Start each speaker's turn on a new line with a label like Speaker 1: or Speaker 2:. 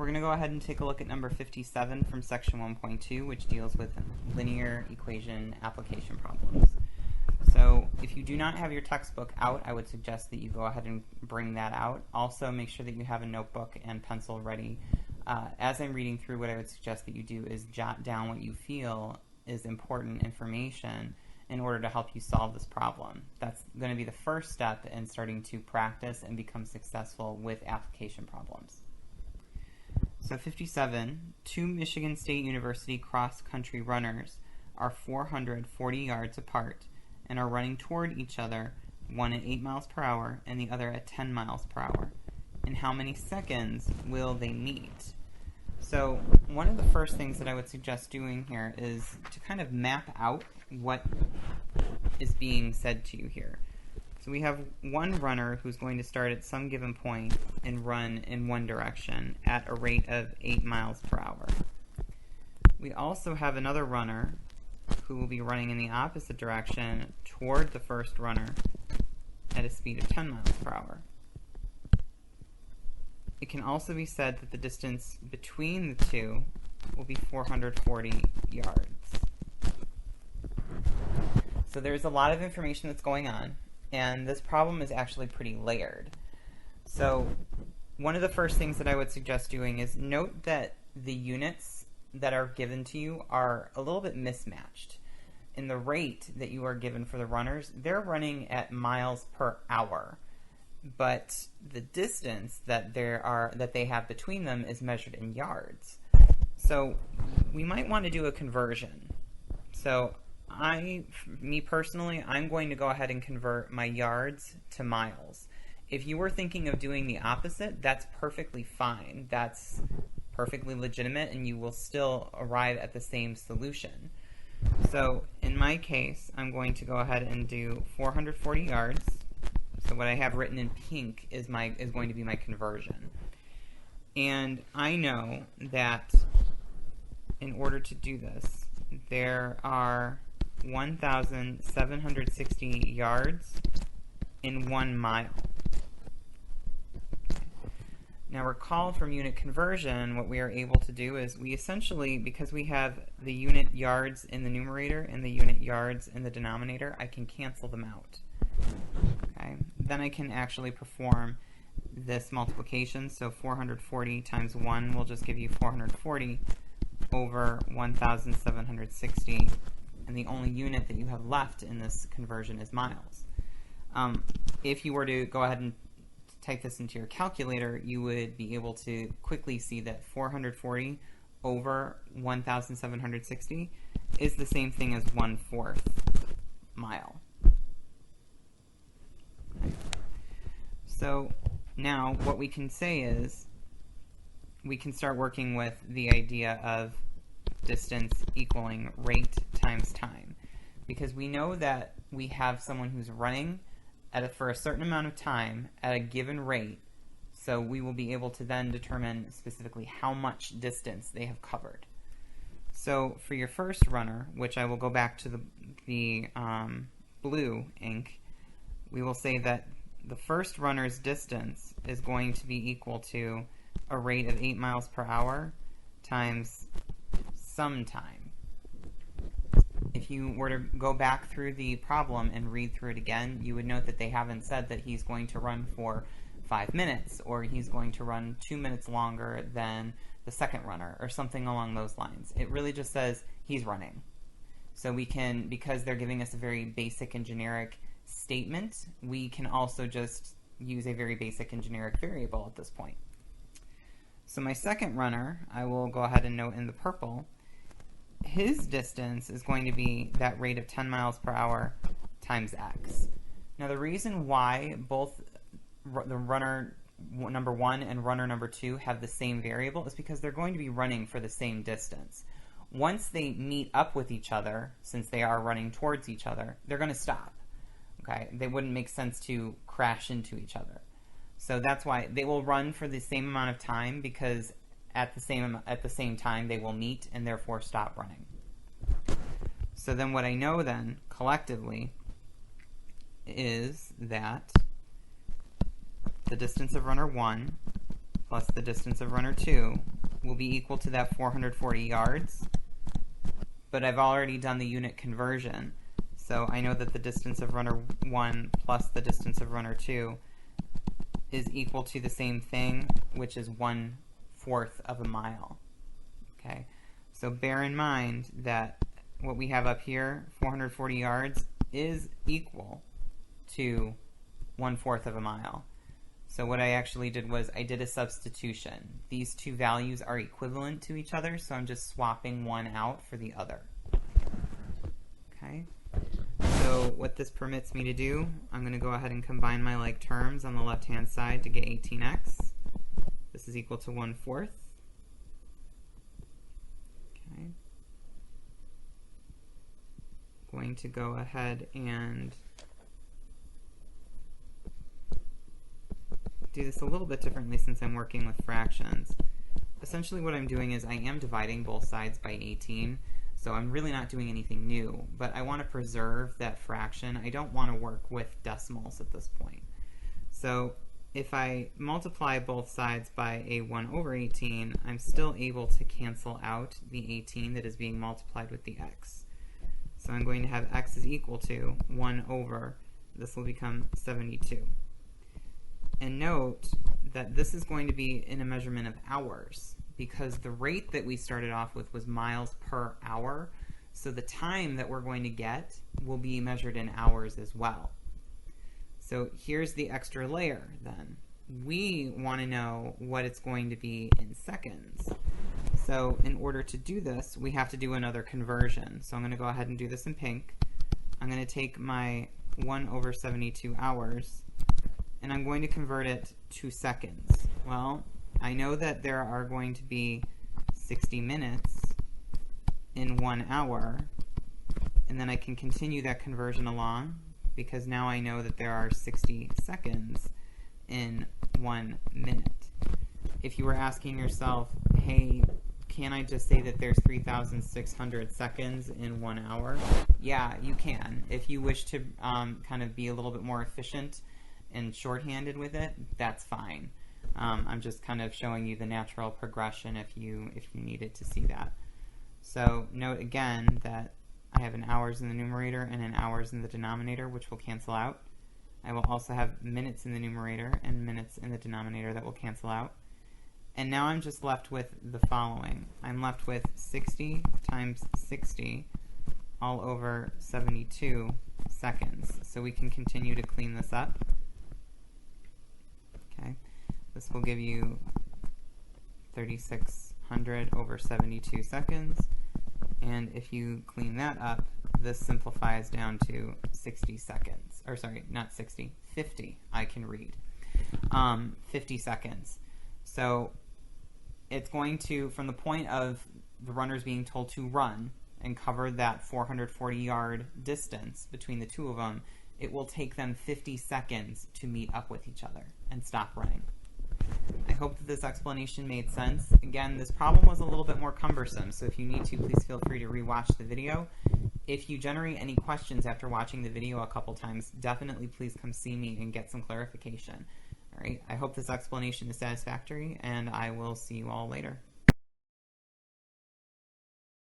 Speaker 1: We're going to go ahead and take a look at number 57 from section 1.2, which deals with linear equation application problems. So if you do not have your textbook out, I would suggest that you go ahead and bring that out. Also, make sure that you have a notebook and pencil ready. As I'm reading through, what I would suggest that you do is jot down what you feel is important information in order to help you solve this problem. That's going to be the first step in starting to practice and become successful with application problems. So 57, two Michigan State University cross-country runners are 440 yards apart and are running toward each other, one at 8 miles per hour and the other at 10 miles per hour. In how many seconds will they meet? So one of the first things that I would suggest doing here is to kind of map out what is being said to you here. So we have one runner who's going to start at some given point and run in one direction at a rate of 8 miles per hour. We also have another runner who will be running in the opposite direction toward the first runner at a speed of 10 miles per hour. It can also be said that the distance between the two will be 440 yards. So there's a lot of information that's going on, and this problem is actually pretty layered. So one of the first things that I would suggest doing is note that the units that are given to you are a little bit mismatched. In the rate that you are given for the runners, they're running at miles per hour, but the distance that they have between them is measured in yards. So we might want to do a conversion. So me personally, I'm going to go ahead and convert my yards to miles. If you were thinking of doing the opposite, that's perfectly fine. That's perfectly legitimate, and you will still arrive at the same solution. So in my case, I'm going to go ahead and do 440 yards. So what I have written in pink is going to be my conversion. And I know that in order to do this, there are 1,760 yards in 1 mile. Now recall from unit conversion, what we are able to do is we essentially, because we have the unit yards in the numerator and the unit yards in the denominator, I can cancel them out. Okay. Then I can actually perform this multiplication. So 440 times 1 will just give you 440 over 1,760. And the only unit that you have left in this conversion is miles. If you were to go ahead and type this into your calculator, you would be able to quickly see that 440 over 1,760 is the same thing as 1/4 mile. So now what we can say is we can start working with the idea of distance equaling rate times time, because we know that we have someone who's running for a certain amount of time at a given rate, so we will be able to then determine specifically how much distance they have covered. So for your first runner, which I will go back to the blue ink, we will say that the first runner's distance is going to be equal to a rate of 8 miles per hour times some time. If you were to go back through the problem and read through it again, you would note that they haven't said that he's going to run for 5 minutes, or he's going to run 2 minutes longer than the second runner, or something along those lines. It really just says he's running. So we can, because they're giving us a very basic and generic statement, we can also just use a very basic and generic variable at this point. So my second runner, I will go ahead and note in the purple, his distance is going to be that rate of 10 miles per hour times x. Now the reason why both the runner number 1 and runner number 2 have the same variable is because they're going to be running for the same distance. Once they meet up with each other, since they are running towards each other, they're going to stop. Okay? They wouldn't make sense to crash into each other. So that's why they will run for the same amount of time, because at the same time they will meet and therefore stop running. So then what I know then collectively is that the distance of runner 1 plus the distance of runner 2 will be equal to that 440 yards. But I've already done the unit conversion, so I know that the distance of runner 1 plus the distance of runner 2 is equal to the same thing, which is 1/4 of a mile. Okay, so bear in mind that what we have up here, 440 yards, is equal to 1/4 of a mile. So what I actually did was I did a substitution. These two values are equivalent to each other, so I'm just swapping one out for the other. Okay, so what this permits me to do, I'm going to go ahead and combine my like terms on the left-hand side to get 18x. This is equal to 1/4. Okay. Going to go ahead and do this a little bit differently since I'm working with fractions. Essentially what I'm doing is I am dividing both sides by 18, so I'm really not doing anything new, but I want to preserve that fraction. I don't want to work with decimals at this point. So if I multiply both sides by a 1/18, I'm still able to cancel out the 18 that is being multiplied with the x. So I'm going to have x is equal to 1/, this will become 72. And note that this is going to be in a measurement of hours, because the rate that we started off with was miles per hour, so the time that we're going to get will be measured in hours as well. So here's the extra layer then. We want to know what it's going to be in seconds. So in order to do this, we have to do another conversion. So I'm going to go ahead and do this in pink. I'm going to take my 1/72 hours, and I'm going to convert it to seconds. Well, I know that there are going to be 60 minutes in 1 hour, and then I can continue that conversion along, because now I know that there are 60 seconds in 1 minute. If you were asking yourself, hey, can I just say that there's 3,600 seconds in 1 hour? Yeah, you can. If you wish to kind of be a little bit more efficient and shorthanded with it, that's fine. I'm just kind of showing you the natural progression if you needed to see that. So note again that I have an hours in the numerator and an hours in the denominator, which will cancel out. I will also have minutes in the numerator and minutes in the denominator that will cancel out. And now I'm just left with the following. I'm left with 60 times 60 all over 72 seconds. So we can continue to clean this up. Okay, this will give you 3,600 over 72 seconds. And if you clean that up, this simplifies down to 60 seconds. Or sorry, not 60, 50 I can read. 50 seconds. So it's going to, from the point of the runners being told to run and cover that 440-yard distance between the two of them, it will take them 50 seconds to meet up with each other and stop running. I hope that this explanation made sense. Again, this problem was a little bit more cumbersome, so if you need to, please feel free to rewatch the video. If you generate any questions after watching the video a couple times, definitely please come see me and get some clarification. All right, I hope this explanation is satisfactory, and I will see you all later.